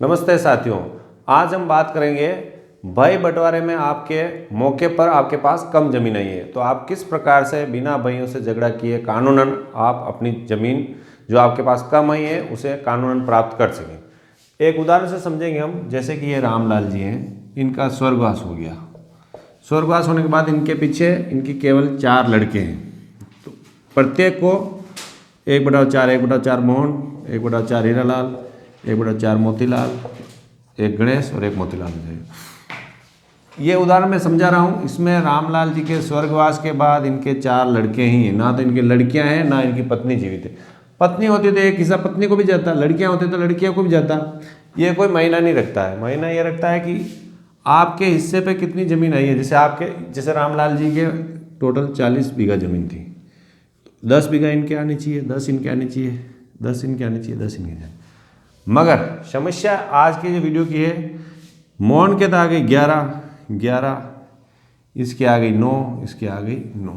नमस्ते साथियों, आज हम बात करेंगे भाई बंटवारे में आपके मौके पर आपके पास कम ज़मीन आई है तो आप किस प्रकार से बिना भाइयों से झगड़ा किए कानूनन आप अपनी ज़मीन जो आपके पास कम आई है उसे कानूनन प्राप्त कर सकें। एक उदाहरण से समझेंगे हम, जैसे कि ये रामलाल जी हैं, इनका स्वर्गवास हो गया। स्वर्गवास होने के बाद इनके पीछे इनकी केवल 4 लड़के हैं, तो प्रत्येक को 1/4 1/4 मोहन, 1/4 हीरालाल, 1/4 मोतीलाल, एक गणेश और एक मोतीलाल हो जाएगा। ये उदाहरण मैं समझा रहा हूँ। इसमें रामलाल जी के स्वर्गवास के बाद इनके 4 लड़के ही हैं, ना तो इनकी लड़कियां हैं ना इनकी पत्नी जीवित है। पत्नी होती तो एक हिस्सा पत्नी को भी जाता, लड़कियां होती तो लड़कियों को भी जाता। ये कोई महीना नहीं रखता है, महीना ये रखता है कि आपके हिस्से पे कितनी ज़मीन आई है। जैसे रामलाल जी के टोटल 40 बीघा ज़मीन थी, 10 बीघा इनके आनी चाहिए, 10 इनके आनी चाहिए, 10 इनके आनी चाहिए, 10 इनके जाए। मगर समस्या आज की जो वीडियो की है, मोहन के तो आ गई 11, इसके आ गई 9, इसके आ गई 9,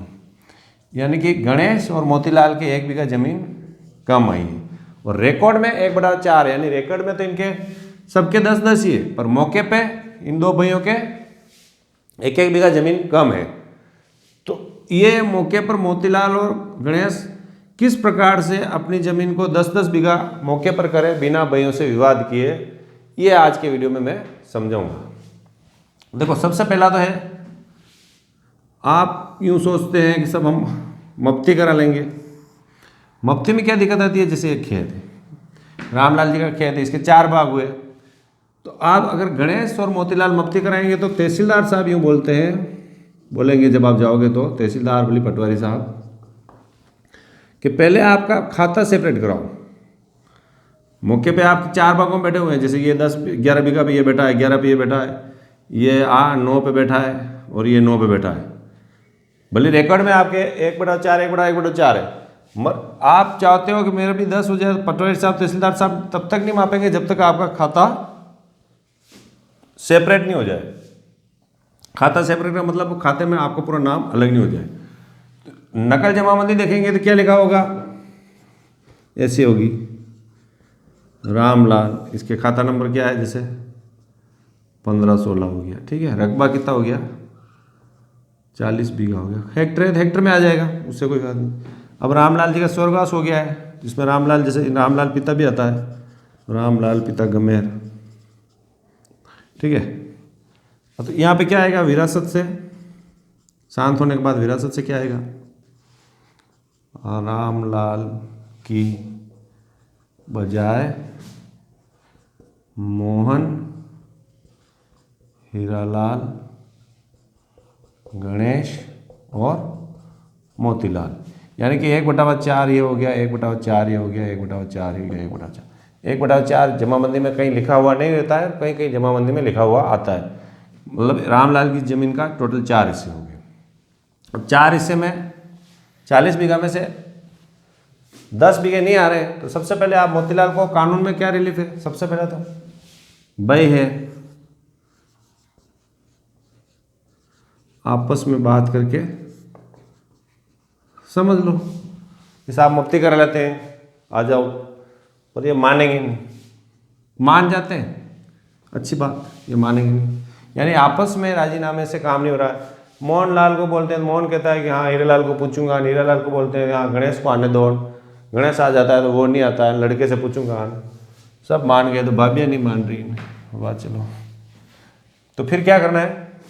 यानी कि गणेश और मोतीलाल के 1 बीघा जमीन कम आई है। और रिकॉर्ड में 1/4, यानी रिकॉर्ड में तो इनके सबके 10-10 ही है, पर मौके पे इन 2 भाइयों के 1-1 बीघा जमीन कम है। तो ये मौके पर मोतीलाल और गणेश किस प्रकार से अपनी ज़मीन को 10-10 बीघा मौके पर करें बिना भाइयों से विवाद किए, ये आज के वीडियो में मैं समझाऊंगा। देखो, सबसे पहला तो है, आप यूँ सोचते हैं कि सब हम मफ्ती करा लेंगे। मफ्ती में क्या दिक्कत आती है? जैसे एक खेत है, रामलाल जी का खेत है, इसके 4 भाग हुए, तो आप अगर गणेश और मोतीलाल मफ्ती कराएंगे तो तहसीलदार साहब यूँ बोलेंगे जब आप जाओगे तो, तहसीलदार बोली पटवारी साहब कि पहले आपका खाता सेपरेट कराओ। मौके पे आप 4 भागों में बैठे हुए हैं, जैसे ये 11 बीघा पे ये बैठा है, 11 पे ये बैठा है, ये 9 पे बैठा है और ये 9 पे बैठा है। भले रिकॉर्ड में आपके 1/4 1/4 है, आप चाहते हो कि मेरा भी 10 हो जाए, पटवारी साहब तहसीलदार साहब तब तक नहीं मापेंगे जब तक आपका खाता सेपरेट नहीं हो जाए। खाता सेपरेट का मतलब खाते में आपका पूरा नाम अलग नहीं हो जाए। नकल जमाबंदी देखेंगे तो क्या लिखा होगा? ऐसी होगी, रामलाल, इसके खाता नंबर क्या है, जैसे 1516 हो गया, ठीक है। रकबा कितना हो गया? 40 बीघा हो गया। हेक्टर है तो हेक्टर में आ जाएगा, उससे कोई बात नहीं। अब रामलाल जी का स्वर्गवास हो गया है, जिसमें रामलाल, जैसे रामलाल पिता भी आता है, रामलाल पिता गमेर, ठीक है। तो यहाँ पे क्या आएगा? विरासत से, शांत होने के बाद विरासत से क्या आएगा? रामलाल की बजाय मोहन, हीरालाल, गणेश और मोतीलाल, यानी कि 1/4 ये हो गया, 1/4 ये हो गया, 1/4 ये हो गया, 1/4। 1/4 जमाबंदी में कहीं लिखा हुआ नहीं रहता है, कहीं कहीं जमाबंदी में लिखा हुआ आता है। मतलब रामलाल की ज़मीन का टोटल 4 हिस्से हो गए। अब 4 हिस्से में 40 बीघा में से 10 बीघे नहीं आ रहे, तो सबसे पहले आप मोतीलाल को, कानून में क्या रिलीफ है? सबसे पहले तो भाई है, आपस में बात करके समझ लो, जैसे आप मुफ्ती कर लेते हैं, आ जाओ, पर ये मानेंगे नहीं। मान जाते हैं, अच्छी बात, ये मानेंगे नहीं, यानी आपस में राजीनामे से काम नहीं हो रहा है। मोहन लाल को बोलते हैं, मोहन कहता है कि हाँ हीरालाल को पूछूंगा, हीरालाल को बोलते हैं हाँ गणेश को आने दो, गणेश आ जाता है तो वो नहीं आता है, लड़के से पूछूंगा। सब मान गए, तो भाभियाँ नहीं मान रही, बात चलो। तो फिर क्या करना है?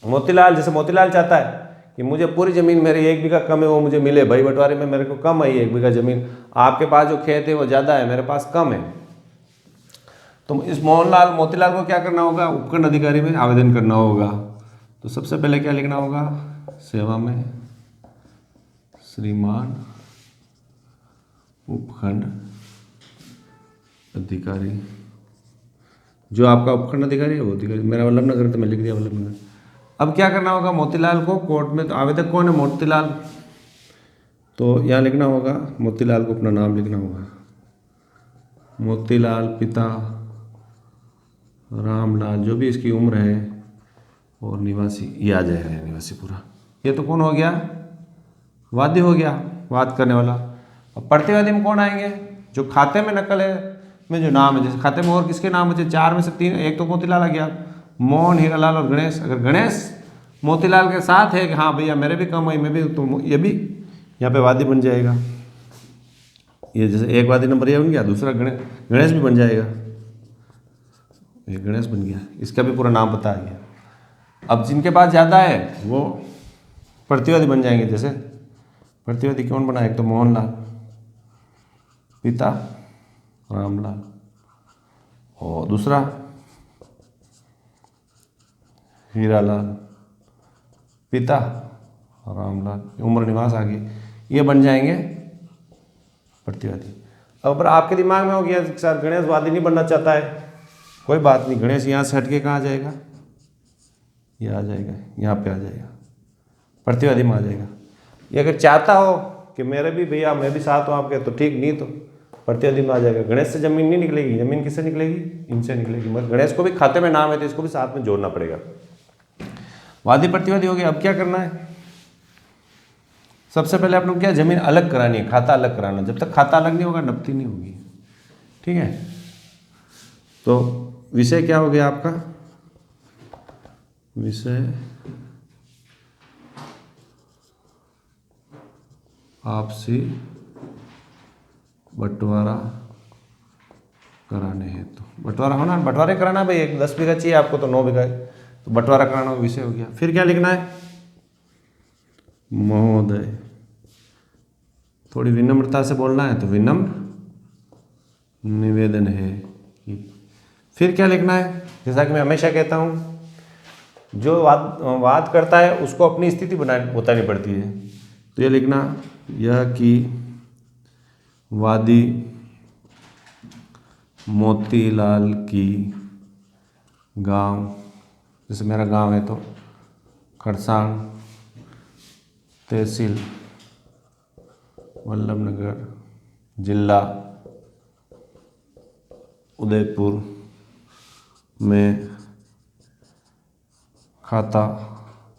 मोतीलाल, जैसे मोतीलाल चाहता है कि मुझे पूरी ज़मीन, मेरे 1 बीघा कम है वो मुझे मिले, भाई बंटवारे में मेरे को कम आई 1 बीघा ज़मीन, आपके पास जो खेत है वो ज़्यादा है, मेरे पास कम है। तो इस मोतीलाल को क्या करना होगा? उपखंड अधिकारी में आवेदन करना होगा। तो सबसे पहले क्या लिखना होगा? सेवा में श्रीमान उपखंड अधिकारी, जो आपका उपखंड अधिकारी है वो अधिकारी, मेरा वल्लभनगर, तो मैं लिख दिया वल्लभनगर। अब क्या करना होगा? मोतीलाल को कोर्ट में, तो आवेदक कौन है? मोतीलाल, तो यहाँ लिखना होगा, मोतीलाल को अपना नाम लिखना होगा, मोतीलाल पिता रामलाल, जो भी इसकी उम्र है, और निवासी, ये आ जाएगा निवासी पूरा। ये तो कौन हो गया? वादी हो गया, वाद करने वाला। अब प्रतिवादी में कौन आएंगे? जो खाते में नकल है, में जो नाम है, जैसे खाते में और किसके नाम बचे, 4 में से 3, एक तो मोतीलाल आ गया, मोहन, हीरालाल और गणेश। अगर गणेश मोतीलाल के साथ है कि हाँ भैया मेरे भी कम हुई, मैं भी, तो ये भी यहाँ पे वादी बन जाएगा। ये जैसे एक वादी नंबर ये बन गया, दूसरा गणेश भी बन जाएगा, ये गणेश बन गया, इसका भी पूरा नाम पता आ गया। अब जिनके पास ज़्यादा है वो प्रतिवादी बन जाएंगे। जैसे प्रतिवादी कौन बना, एक तो मोहनलाल, पिता रामलाल, और दूसरा हीरालाल, पिता रामलाल, उम्र निवास आ गई, ये बन जाएंगे प्रतिवादी। अब पर आपके दिमाग में हो गया सर गणेश वादी नहीं बनना चाहता है, कोई बात नहीं, गणेश यहाँ से हट के कहाँ जाएगा, ये आ जाएगा, यहाँ पे आ जाएगा, प्रतिवादी में आ जाएगा। ये अगर चाहता हो कि मेरे भी भैया मैं भी साथ हूँ आपके, तो ठीक, नहीं तो प्रतिवादी में आ जाएगा। गणेश से जमीन नहीं निकलेगी, जमीन किससे निकलेगी, इनसे निकलेगी, मगर गणेश को भी खाते में नाम है तो इसको भी साथ में जोड़ना पड़ेगा। वादी प्रतिवादी हो गया। अब क्या करना है, सबसे पहले अपने क्या, जमीन अलग करानी है, खाता अलग कराना। जब तक खाता अलग नहीं होगा नपती नहीं होगी, ठीक है। तो विषय क्या हो गया आपका, विषय आपसी बंटवारा कराने हैं। तो बंटवारा होना, बंटवारे कराना भाई, एक 10 बीघा चाहिए आपको तो 9 बीघा, तो बंटवारा कराना विषय हो गया। फिर क्या लिखना है, महोदय, थोड़ी विनम्रता से बोलना है, तो विनम्र निवेदन है। फिर क्या लिखना है, जैसा कि मैं हमेशा कहता हूँ, जो वाद करता है उसको अपनी स्थिति बतानी पड़ती है। तो ये लिखना, यह कि वादी मोतीलाल की गांव, जैसे मेरा गांव है तो खरसांग, तहसील वल्लभनगर, जिला उदयपुर में खाता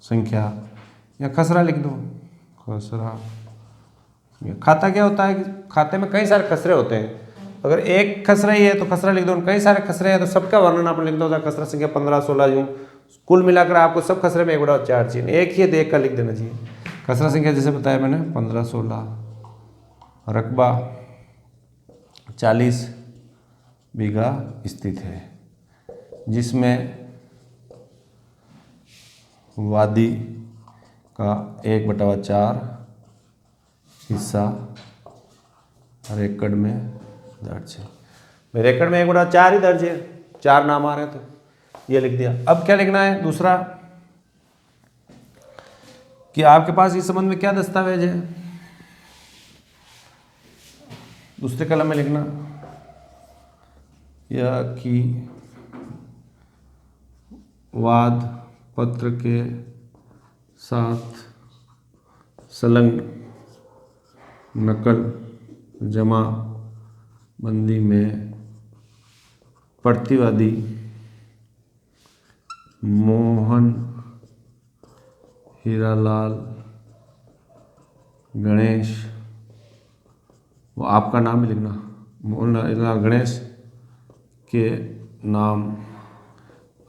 संख्या, या खसरा लिख दो, खसरा। खाता क्या होता है कि खाते में कई सारे खसरे होते हैं, अगर एक खसरा ही है तो खसरा लिख दो, कई सारे खसरे हैं तो सबका वर्णन आपने लिख दो, खसरा संख्या 15, 16 यूँ कुल मिलाकर आपको सब खसरे में 1/4 चाहिए, एक ही है तो एक का लिख देना चाहिए। खसरा संख्या जैसे बताया मैंने 15, 16, रकबा 40 बीघा स्थित है, जिसमें वादी का 1/4 हिस्सा रेकड़ में दर्ज है। मेरे रेकड़ में 1/4 ही दर्ज है, 4 नाम आ रहे हैं तो ये लिख दिया। अब क्या लिखना है दूसरा, कि आपके पास इस संबंध में क्या दस्तावेज है, दूसरे कलम में लिखना, यह कि वाद पत्र के साथ संलग्न नकल जमाबंदी में प्रतिवादी मोहन, हीरालाल, गणेश, वो आपका नाम भी लिखना, मोहन, हीरालाल, गणेश के नाम,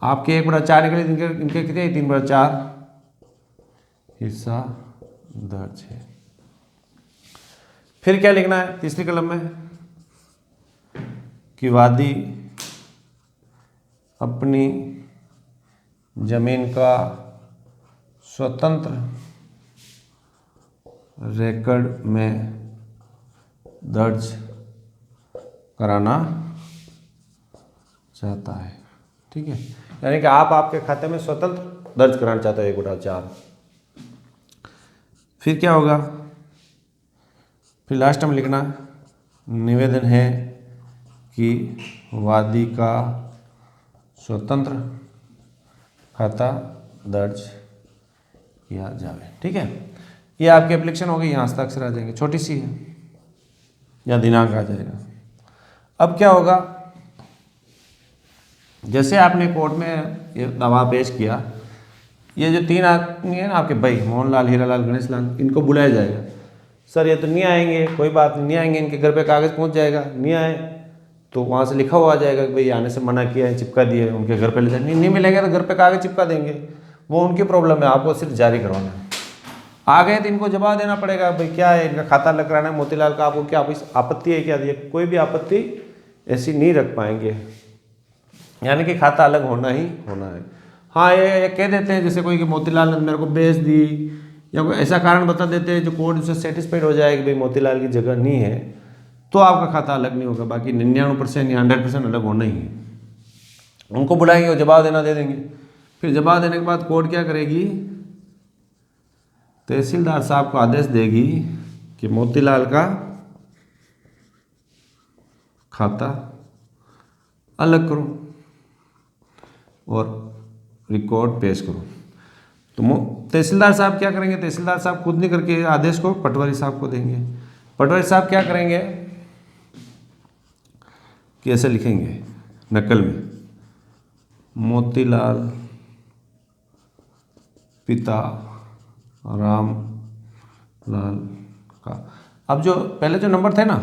आपके 1/4 निकले, इनके कितने, 3/4 हिस्सा दर्ज है। फिर क्या लिखना है तीसरी कलम में, कि वादी अपनी जमीन का स्वतंत्र रेकड़ में दर्ज कराना चाहता है, ठीक है। यानी कि आप आपके खाते में स्वतंत्र दर्ज कराना चाहते हो 1/4। फिर क्या होगा, फिर लास्ट में लिखना, निवेदन है कि वादी का स्वतंत्र खाता दर्ज किया जाए, ठीक है। ये आपकी एप्लीकेशन हो गई, यहाँ हस्ताक्षर आ जाएंगे, छोटी सी है, या दिनांक आ जाएगा। अब क्या होगा, जैसे आपने कोर्ट में ये दावा पेश किया, ये जो 3 आदमी है ना आपके भाई, मोहनलाल, हीरालाल, गणेश लाल, इनको बुलाया जाएगा। सर ये तो नहीं आएंगे, कोई बात नहीं आएंगे, इनके घर पे कागज़ पहुंच जाएगा, नहीं आए तो वहाँ से लिखा हुआ आ जाएगा कि भाई आने से मना किया है, चिपका दिए, उनके घर पे ले जाए। नहीं मिलेगा तो घर पे कागज चिपका देंगे, वो उनकी प्रॉब्लम है, आपको सिर्फ जारी करवाना है। आ गए तो इनको जवाब देना पड़ेगा भाई क्या है, इनका खाता अलग कराना है मोतीलाल का, आपको क्या आपत्ति है क्या? कोई भी आपत्ति ऐसी नहीं रख पाएंगे, यानी कि खाता अलग होना ही होना है। हाँ ये कह देते हैं जैसे कोई कि मोतीलाल ने मेरे को बेच दी, या कोई ऐसा कारण बता देते हैं जो कोर्ट उससे सेटिस्फाइड हो जाए कि भाई मोतीलाल की जगह नहीं है, तो आपका खाता अलग नहीं होगा। बाकी 99% या 100% अलग होना ही है। उनको बुलाएंगे, वो जवाब देना दे देंगे। फिर जवाब देने के बाद कोर्ट क्या करेगी, तहसीलदार साहब को आदेश देगी कि मोतीलाल का खाता अलग करो और रिकॉर्ड पेश करो। तो तहसीलदार साहब क्या करेंगे, तहसीलदार साहब खुद नहीं करके आदेश को पटवारी साहब को देंगे। पटवारी साहब क्या करेंगे कि ऐसे लिखेंगे नकल में, मोतीलाल पिता राम लाल का। अब जो पहले जो नंबर थे ना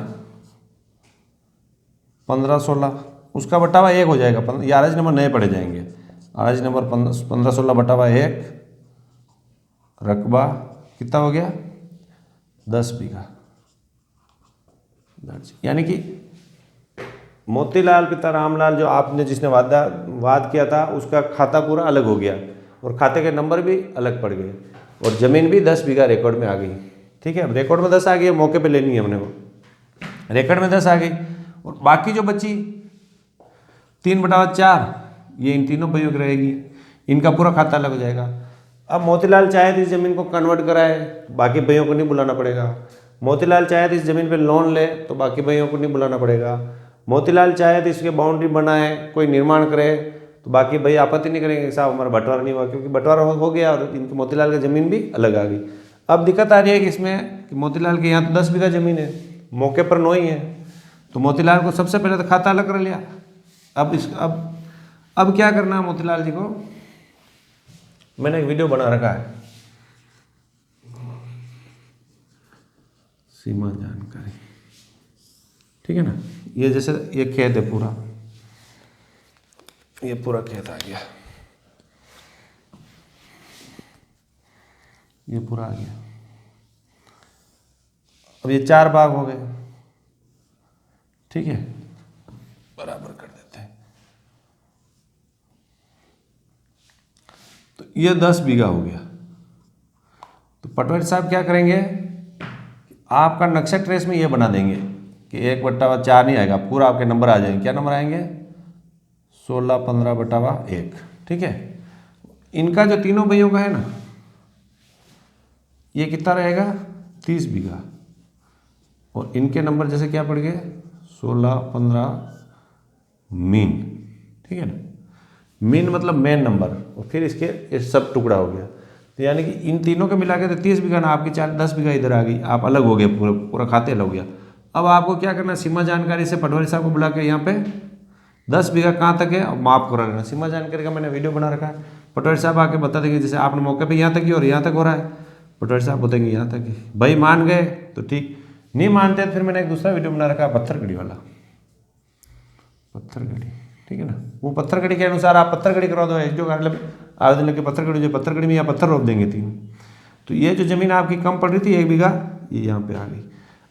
15-16, उसका बटावा 1 हो जाएगा, ये आरज नंबर नए पड़े जाएंगे। आरज नंबर 15-16 बटावा 1, रकबा कितना हो गया 10 बीघा। यानी कि मोतीलाल पिता रामलाल जो आपने जिसने वाद किया था उसका खाता पूरा अलग हो गया, और खाते के नंबर भी अलग पड़ गए, और ज़मीन भी 10 बीघा रिकॉर्ड में आ गई। ठीक है, अब रिकॉर्ड में 10 आ गई, मौके पे लेनी है हमने, वो रिकॉर्ड में 10 आ गई। और बाकी जो बची 3/4 ये इन तीनों भाइयों की रहेगी, इनका पूरा खाता अलग हो जाएगा। अब मोतीलाल चाहे तो इस ज़मीन को कन्वर्ट कराए, बाकी भाइयों को नहीं बुलाना पड़ेगा। मोतीलाल चाहे तो इस ज़मीन पे लोन ले, तो बाकी भाइयों को नहीं बुलाना पड़ेगा। मोतीलाल चाहे तो इसके बाउंड्री बनाए, कोई निर्माण करे, तो बाकी भाई आपत्ति नहीं करेंगे साहब हमारा बंटवारा नहीं हुआ, क्योंकि बंटवारा हो गया और इनकी मोतीलाल की ज़मीन भी अलग आ गई। अब दिक्कत आ रही है कि इसमें कि मोतीलाल के यहाँ तो 10 बीघा ज़मीन है, मौके पर 9 ही है, तो मोतीलाल को सबसे पहले तो खाता अलग कर लिया। अब क्या करना है मोतीलाल जी को, मैंने एक वीडियो बना रखा है, सीमा जानकारी, ठीक है ना। ये जैसे ये खेत है पूरा, ये पूरा खेत आ गया, ये पूरा आ गया। अब ये 4 भाग हो गए, ठीक है, बराबर कर देते हैं। तो ये 10 बीघा हो गया। तो पटवारी साहब क्या करेंगे, आपका नक्शा ट्रेस में ये बना देंगे कि 1/4 नहीं आएगा, पूरा आपके नंबर आ जाएंगे। क्या नंबर आएंगे 16-15/1, ठीक है। इनका जो तीनों भाइयों का है ना, ये कितना रहेगा 30 बीघा, और इनके नंबर जैसे क्या पड़ गए 16-15 मीन, ठीक है ना। मीन मतलब मेन नंबर, और फिर इसके सब टुकड़ा हो गया। तो यानी कि इन तीनों के मिला के तो 30 बीघा ना, आपकी 10 बीघा इधर आ गई, आप अलग हो गए, पूरा खाते अलग हो गया। अब आपको क्या करना है, सीमा जानकारी से पटवारी साहब को बुला के यहाँ पे 10 बीघा कहाँ तक है अब माप करा लेना। सीमा जानकारी का मैंने वीडियो बना रखा है, पटवारी साहब आके बता देंगे, जैसे आपने मौके पे यहाँ तक ही और यहाँ तक हो रहा है, पटवारी साहब बताएंगे यहाँ तक ही। भाई मान गए तो ठीक, नहीं मानते तो फिर मैंने एक दूसरा वीडियो बना रखा है पत्थरगढ़ी वाला, पत्थरगढ़ी, ठीक है ना। वो पत्थरगढ़ी के अनुसार आप पत्थरगढ़ी करवा दो, जो आवेदन लेके पत्थरगढ़ी, जो पत्थरगढ़ी में या पत्थर रोप देंगे 3। तो ये जो ज़मीन आपकी कम पड़ रही थी 1 बीघा, ये यहाँ पे आ गई।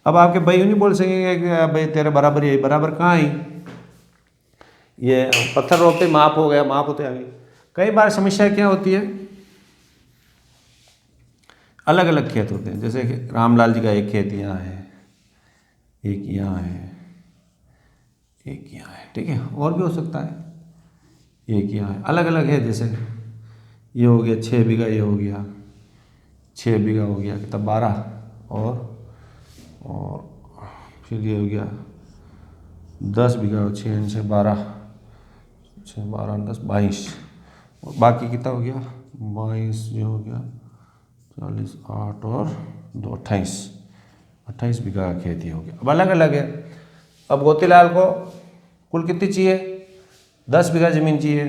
अब आपके भाई नहीं बोल सकेंगे कि भाई तेरे बराबर ही, बराबर कहाँ आई, ये पत्थर रोपते माप हो गया, माप होते आ गई। कई बार समस्या क्या होती है, अलग अलग खेत होते हैं, जैसे कि रामलाल जी का एक खेत यहाँ है, एक यहाँ है, एक यहाँ है, ठीक है, और भी हो सकता है, एक यहाँ है, अलग अलग है। जैसे ये हो गया 6 बीघा, ये हो गया 6 बीघा हो गया कितना 12, और फिर ये हो गया 10 बीघा, 6 से 12, 6 12 10 22, और बाकी कितना हो गया 22, ये हो गया 40, 8 और 2 28 बीघा का खेती हो गया। अब अलग अलग है। अब गोतीलाल को कुल कितनी चाहिए 10 बीघा ज़मीन चाहिए,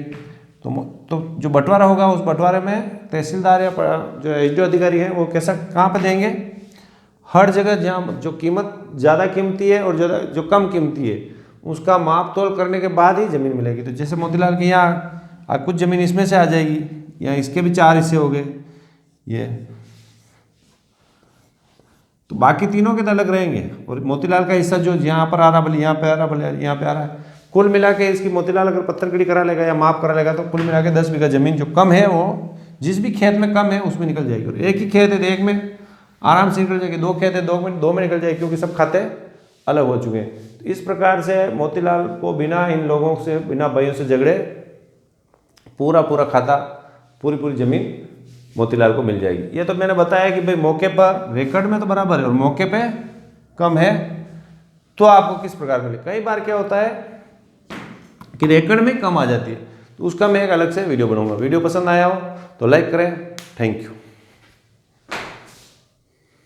तो जो बंटवारा होगा उस बंटवारे में तहसीलदार या जो एसडीओ अधिकारी है वो कैसा कहाँ पे देंगे, हर जगह जहाँ जो कीमत ज़्यादा कीमती है और जो कम कीमती है उसका माप तोल करने के बाद ही ज़मीन मिलेगी। तो जैसे मोतीलाल के यहाँ कुछ ज़मीन इसमें से आ जाएगी, या इसके भी 4 हिस्से हो गए ये, तो बाकी तीनों के तो अलग रहेंगे, और मोतीलाल का हिस्सा जो यहाँ पर आ रहा, भले यहाँ पे आ रहा, भले यहाँ पे आ रहा है, कुल मिला के इसकी मोतीलाल अगर पत्थरकड़ी करा लेगा या माप करा लेगा तो कुल मिला के 10 बीघा जमीन जो कम है वो जिस भी खेत में कम है उसमें निकल जाएगी। और एक ही खेत है तो एक में आराम से निकल जाएगी, 2 खेत है 2 में निकल जाएगी, क्योंकि सब खाते अलग हो चुके हैं। तो इस प्रकार से मोतीलाल को बिना इन लोगों से, बिना भाइयों से झगड़े पूरा खाता, पूरी ज़मीन मोतीलाल को मिल जाएगी। ये तो मैंने बताया कि भाई मौके पर रिकॉर्ड में तो बराबर है और मौके पे कम है तो आपको किस प्रकार मिले। कई बार क्या होता है कि रिकॉर्ड में कम आ जाती है, तो उसका मैं एक अलग से वीडियो बनाऊंगा। वीडियो पसंद आया हो तो लाइक करें। Thank you.